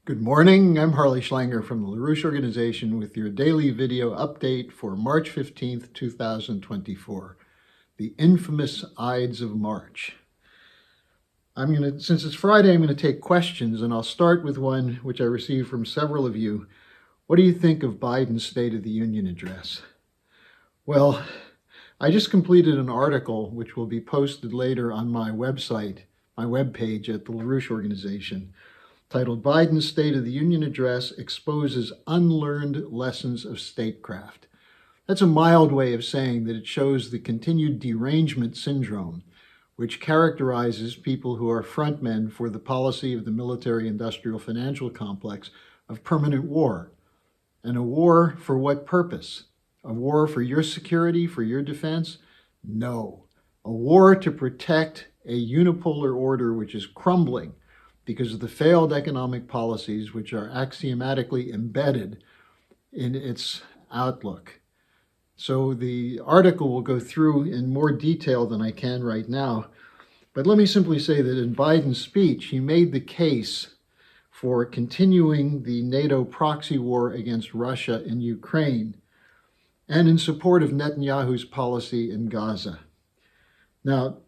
Good morning, I'm Harley Schlanger from the LaRouche organization with your daily video update for March 15th, 2024, the infamous Ides of March. Since it's Friday, I'm going to take questions, and I'll start with one which I received from several of you. What do you think of Biden's State of the Union address? Well, I just completed an article which will be posted later on my website, my webpage at the LaRouche organization, titled Biden's State of the Union Address Exposes Unlearned Lessons of Statecraft. That's a mild way of saying that it shows the continued derangement syndrome, which characterizes people who are frontmen for the policy of the military-industrial financial complex of permanent war. And a war for what purpose? A war for your security, for your defense? No. A war to protect a unipolar order which is crumbling because of the failed economic policies which are axiomatically embedded in its outlook. So the article will go through in more detail than I can right now, but let me simply say that in Biden's speech, he made the case for continuing the NATO proxy war against Russia in Ukraine and in support of Netanyahu's policy in Gaza. Now,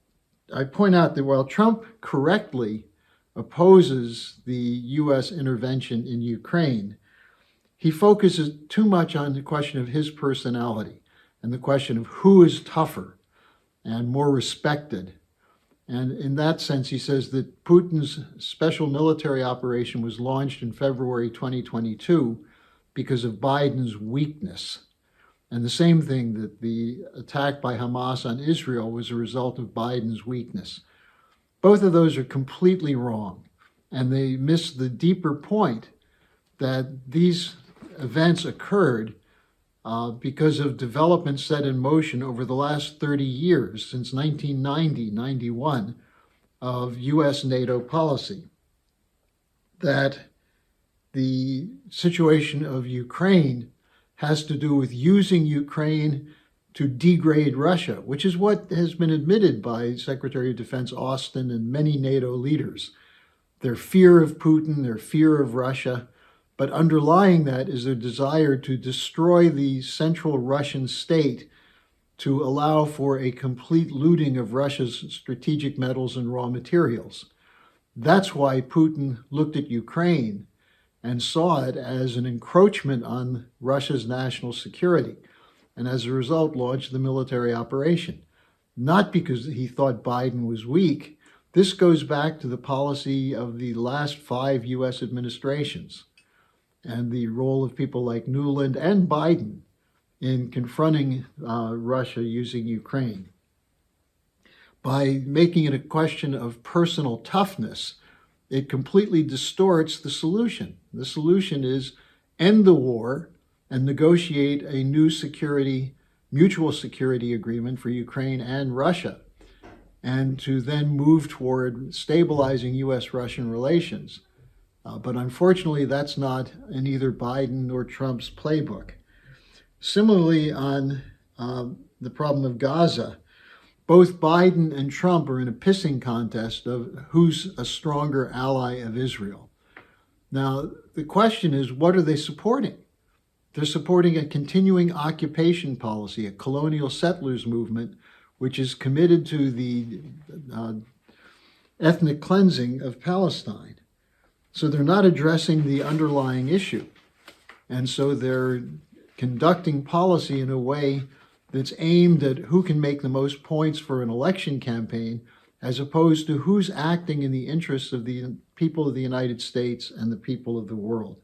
I point out that while Trump correctly opposes the U.S. intervention in Ukraine, he focuses too much on the question of his personality and the question of who is tougher and more respected. And in that sense, he says that Putin's special military operation was launched in February 2022 because of Biden's weakness. And the same thing, that the attack by Hamas on Israel was a result of Biden's weakness. Both of those are completely wrong, and they miss the deeper point that these events occurred because of developments set in motion over the last 30 years, since 1990-91, of U.S. NATO policy. That the situation of Ukraine has to do with using Ukraine to degrade Russia, which is what has been admitted by Secretary of Defense Austin and many NATO leaders. Their fear of Putin, their fear of Russia, but underlying that is their desire to destroy the central Russian state to allow for a complete looting of Russia's strategic metals and raw materials. That's why Putin looked at Ukraine and saw it as an encroachment on Russia's national security, and as a result launched the military operation. Not because he thought Biden was weak. This goes back to the policy of the last 5 U.S. administrations and the role of people like Nuland and Biden in confronting Russia using Ukraine. By making it a question of personal toughness, it completely distorts the solution. The solution is end the war and negotiate a new mutual security agreement for Ukraine and Russia, and to then move toward stabilizing U.S.-Russian relations. But unfortunately, that's not in either Biden nor Trump's playbook. Similarly, on the problem of Gaza, both Biden and Trump are in a pissing contest of who's a stronger ally of Israel. Now, the question is, what are they supporting? They're supporting a continuing occupation policy, a colonial settlers movement, which is committed to the ethnic cleansing of Palestine. So they're not addressing the underlying issue. And so they're conducting policy in a way that's aimed at who can make the most points for an election campaign, as opposed to who's acting in the interests of the people of the United States and the people of the world.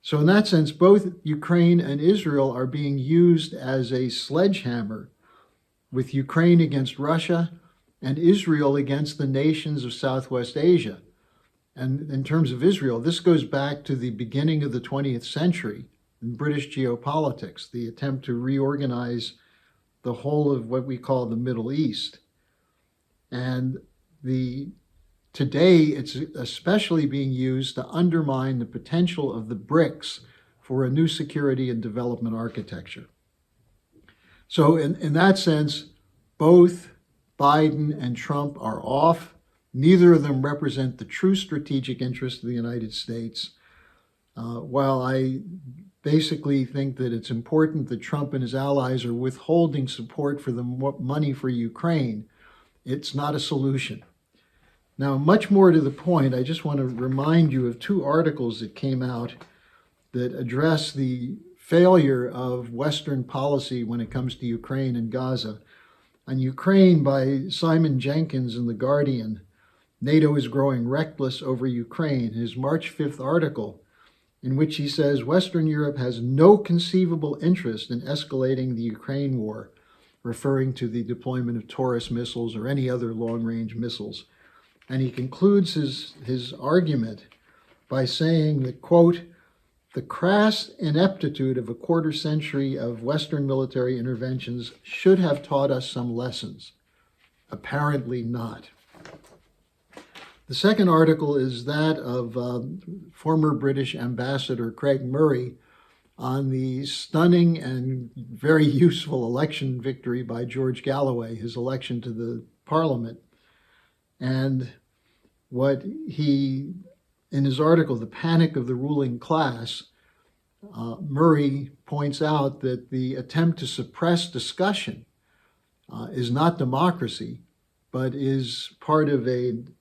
So in that sense, both Ukraine and Israel are being used as a sledgehammer, with Ukraine against Russia and Israel against the nations of Southwest Asia. And in terms of Israel, this goes back to the beginning of the 20th century in British geopolitics, the attempt to reorganize the whole of what we call the Middle East. And today, it's especially being used to undermine the potential of the BRICS for a new security and development architecture. So in that sense, both Biden and Trump are off. Neither of them represent the true strategic interest of the United States. While I basically think that it's important that Trump and his allies are withholding support for the money for Ukraine, it's not a solution. Now, much more to the point, I just want to remind you of two articles that came out that address the failure of Western policy when it comes to Ukraine and Gaza. On Ukraine, by Simon Jenkins in The Guardian, NATO is growing reckless over Ukraine, his March 5th article, in which he says Western Europe has no conceivable interest in escalating the Ukraine war, referring to the deployment of Taurus missiles or any other long-range missiles. And he concludes his argument by saying that, quote, the crass ineptitude of a quarter century of Western military interventions should have taught us some lessons. Apparently not. The second article is that of former British Ambassador Craig Murray on the stunning and very useful election victory by George Galloway, his election to the Parliament. And what he, in his article, The Panic of the Ruling Class, Murray points out that the attempt to suppress discussion is not democracy, but is part of an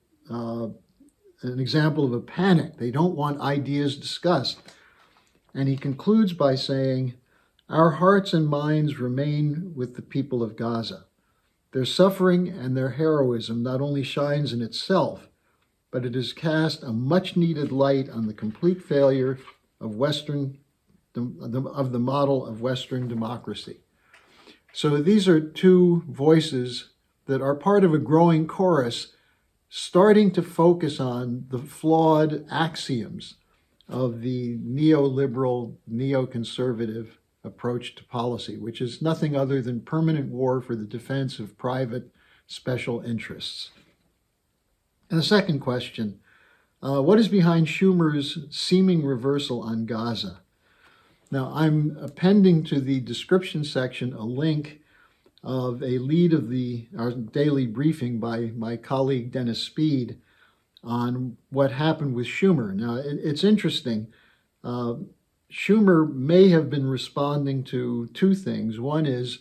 example of a panic. They don't want ideas discussed. And he concludes by saying, our hearts and minds remain with the people of Gaza. Their suffering and their heroism not only shines in itself, but it has cast a much-needed light on the complete failure of the model of Western democracy. So these are two voices that are part of a growing chorus starting to focus on the flawed axioms of the neoliberal, neoconservative approach to policy, which is nothing other than permanent war for the defense of private special interests. And the second question, what is behind Schumer's seeming reversal on Gaza? Now, I'm appending to the description section a link of a lead of our daily briefing by my colleague Dennis Speed on what happened with Schumer. Now, it's interesting. Schumer may have been responding to two things. One is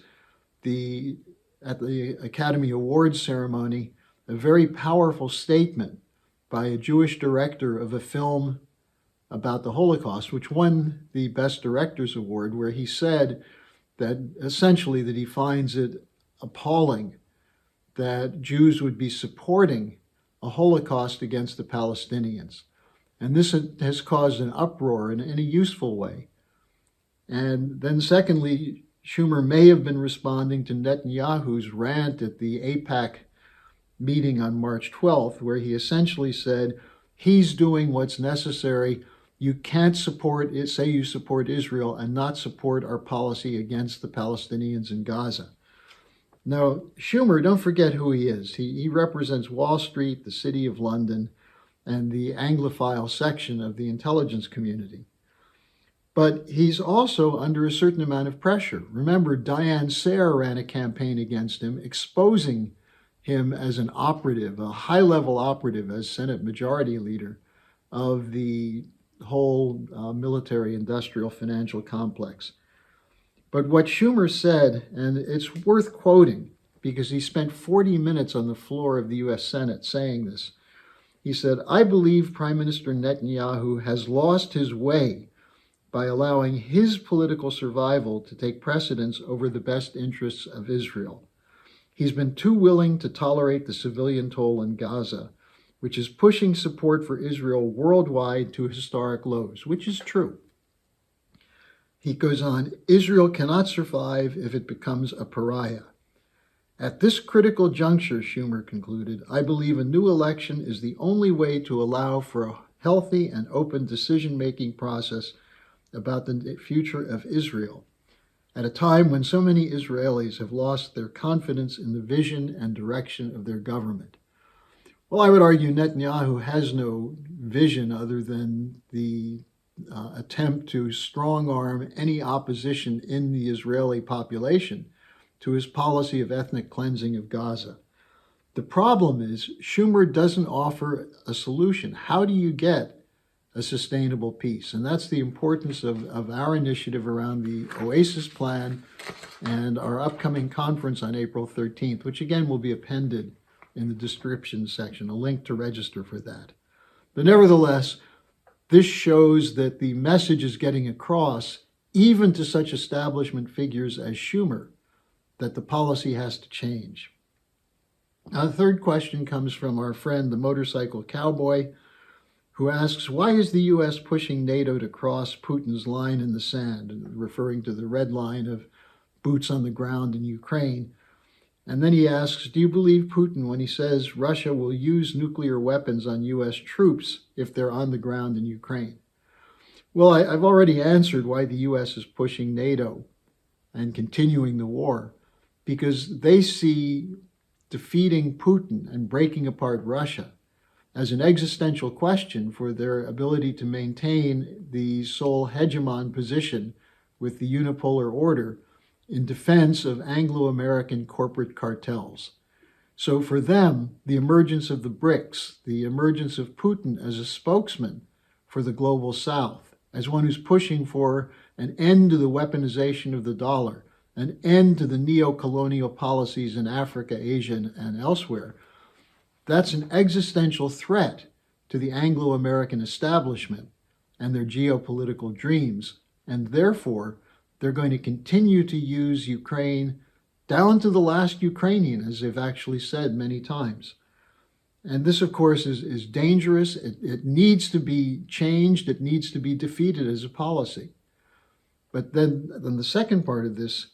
at the Academy Awards ceremony, a very powerful statement by a Jewish director of a film about the Holocaust, which won the Best Directors Award, where he said that essentially that he finds it appalling that Jews would be supporting a Holocaust against the Palestinians. And this has caused an uproar in a useful way. And then secondly, Schumer may have been responding to Netanyahu's rant at the AIPAC meeting on March 12th, where he essentially said, he's doing what's necessary. You can't say you support Israel and not support our policy against the Palestinians in Gaza. Now, Schumer, don't forget who he is. He represents Wall Street, the City of London, and the Anglophile section of the intelligence community. But he's also under a certain amount of pressure. Remember, Diane Sayre ran a campaign against him, exposing him as an operative, a high-level operative as Senate Majority Leader of the whole military-industrial financial complex. But what Schumer said, and it's worth quoting because he spent 40 minutes on the floor of the U.S. Senate saying this. He said, I believe Prime Minister Netanyahu has lost his way by allowing his political survival to take precedence over the best interests of Israel. He's been too willing to tolerate the civilian toll in Gaza, which is pushing support for Israel worldwide to historic lows, which is true. He goes on, Israel cannot survive if it becomes a pariah. At this critical juncture, Schumer concluded, I believe a new election is the only way to allow for a healthy and open decision-making process about the future of Israel, at a time when so many Israelis have lost their confidence in the vision and direction of their government. Well, I would argue Netanyahu has no vision other than the attempt to strong-arm any opposition in the Israeli population to his policy of ethnic cleansing of Gaza. The problem is Schumer doesn't offer a solution. How do you get a sustainable peace? And that's the importance of our initiative around the Oasis plan and our upcoming conference on April 13th, which again will be appended in the description section, a link to register for that. But nevertheless, this shows that the message is getting across, even to such establishment figures as Schumer, that the policy has to change. Now, the third question comes from our friend, the motorcycle cowboy, who asks, why is the U.S. pushing NATO to cross Putin's line in the sand, referring to the red line of boots on the ground in Ukraine? And then he asks, do you believe Putin when he says Russia will use nuclear weapons on U.S. troops if they're on the ground in Ukraine? Well, I've already answered why the U.S. is pushing NATO and continuing the war, because they see defeating Putin and breaking apart Russia as an existential question for their ability to maintain the sole hegemon position with the unipolar order in defense of Anglo-American corporate cartels. So for them, the emergence of the BRICS, the emergence of Putin as a spokesman for the global South, as one who's pushing for an end to the weaponization of the dollar, an end to the neo-colonial policies in Africa, Asia, and elsewhere, that's an existential threat to the Anglo-American establishment and their geopolitical dreams, and therefore they're going to continue to use Ukraine down to the last Ukrainian, as they've actually said many times. And this, of course, is dangerous. It needs to be changed. It needs to be defeated as a policy. But then the second part of this,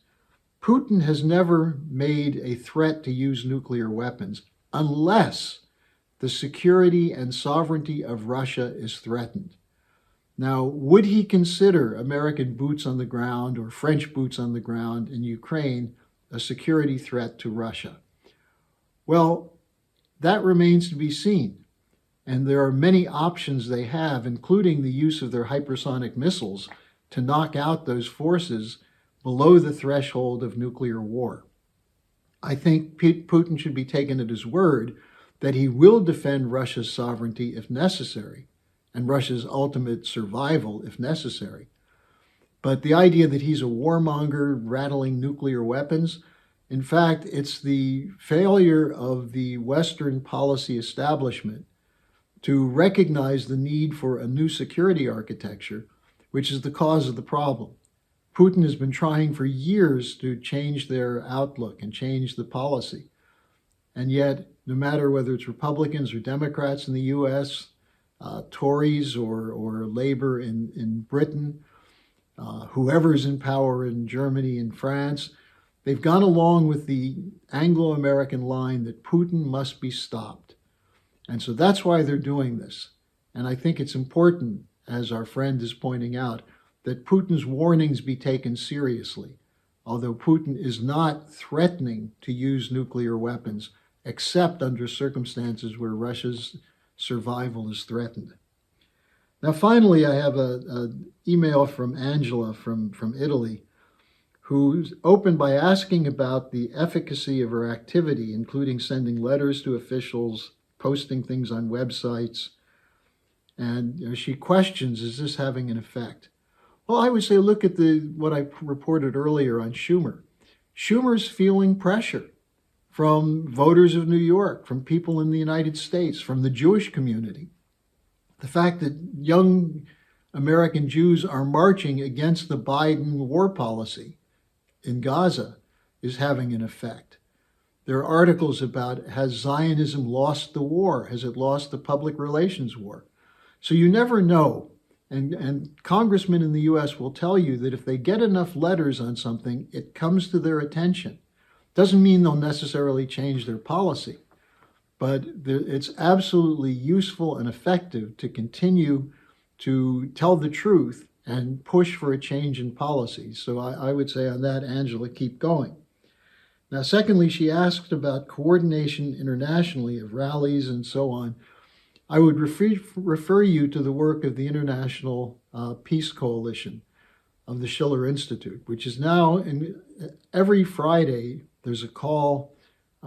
Putin has never made a threat to use nuclear weapons unless the security and sovereignty of Russia is threatened. Now, would he consider American boots on the ground or French boots on the ground in Ukraine a security threat to Russia? Well, that remains to be seen. And there are many options they have, including the use of their hypersonic missiles to knock out those forces below the threshold of nuclear war. I think Putin should be taken at his word that he will defend Russia's sovereignty if necessary, and Russia's ultimate survival if necessary. But the idea that he's a warmonger rattling nuclear weapons, in fact, it's the failure of the Western policy establishment to recognize the need for a new security architecture, which is the cause of the problem. Putin has been trying for years to change their outlook and change the policy. And yet, no matter whether it's Republicans or Democrats in the US, Tories or Labor in Britain, whoever's in power in Germany and France, they've gone along with the Anglo-American line that Putin must be stopped. And so that's why they're doing this. And I think it's important, as our friend is pointing out, that Putin's warnings be taken seriously, although Putin is not threatening to use nuclear weapons, except under circumstances where Russia's survival is threatened. Now, finally, I have an email from Angela from Italy, who's opened by asking about the efficacy of her activity, including sending letters to officials, posting things on websites. And she questions, is this having an effect? Well, I would say look at what I reported earlier on Schumer. Schumer's feeling pressure from voters of New York, from people in the United States, from the Jewish community. The fact that young American Jews are marching against the Biden war policy in Gaza is having an effect. There are articles about, has Zionism lost the war? Has it lost the public relations war? So you never know. And congressmen in the US will tell you that if they get enough letters on something, it comes to their attention. Doesn't mean they'll necessarily change their policy, but it's absolutely useful and effective to continue to tell the truth and push for a change in policy. So I would say on that, Angela, keep going. Now, secondly, she asked about coordination internationally of rallies and so on. I would refer you to the work of the International Peace Coalition of the Schiller Institute, which is now, every Friday, there's a call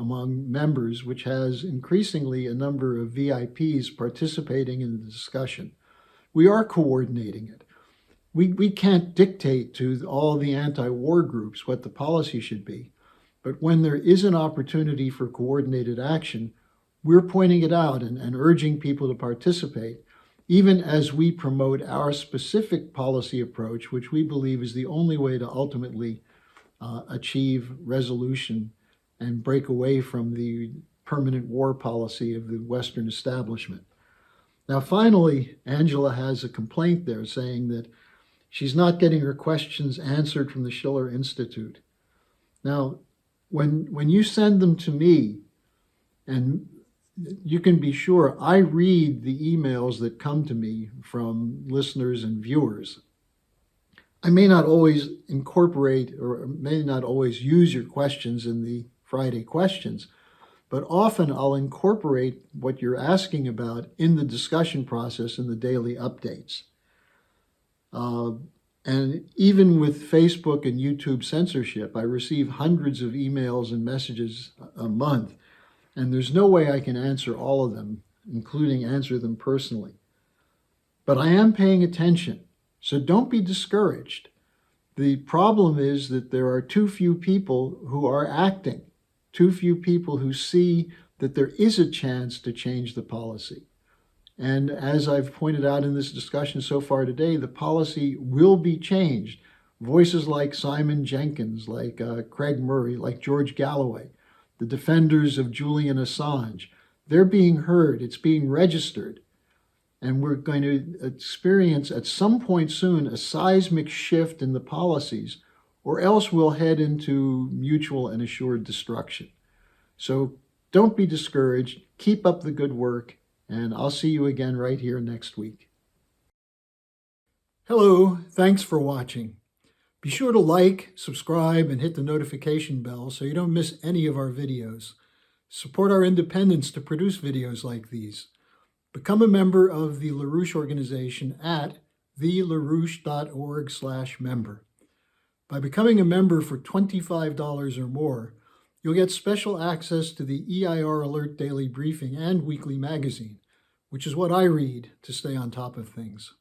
among members, which has increasingly a number of VIPs participating in the discussion. We are coordinating it. We can't dictate to all the anti-war groups what the policy should be, but when there is an opportunity for coordinated action, we're pointing it out and urging people to participate, even as we promote our specific policy approach, which we believe is the only way to ultimately achieve resolution and break away from the permanent war policy of the Western establishment. Now, finally, Angela has a complaint there saying that she's not getting her questions answered from the Schiller Institute. Now, when you send them to me, and you can be sure I read the emails that come to me from listeners and viewers. I may not always incorporate or may not always use your questions in the Friday questions, but often I'll incorporate what you're asking about in the discussion process in the daily updates. And even with Facebook and YouTube censorship, I receive hundreds of emails and messages a month, and there's no way I can answer all of them, including answer them personally. But I am paying attention, so don't be discouraged. The problem is that there are too few people who are acting, too few people who see that there is a chance to change the policy. And as I've pointed out in this discussion so far today, the policy will be changed. Voices like Simon Jenkins, like Craig Murray, like George Galloway, the defenders of Julian Assange, they're being heard, it's being registered. And we're going to experience at some point soon a seismic shift in the policies, or else we'll head into mutual and assured destruction. So don't be discouraged, keep up the good work, and I'll see you again right here next week. Hello, thanks for watching. Be sure to like, subscribe, and hit the notification bell so you don't miss any of our videos. Support our independence to produce videos like these. Become a member of the LaRouche organization at thelarouche.org/member. By becoming a member for $25 or more, you'll get special access to the EIR Alert Daily Briefing and Weekly Magazine, which is what I read to stay on top of things.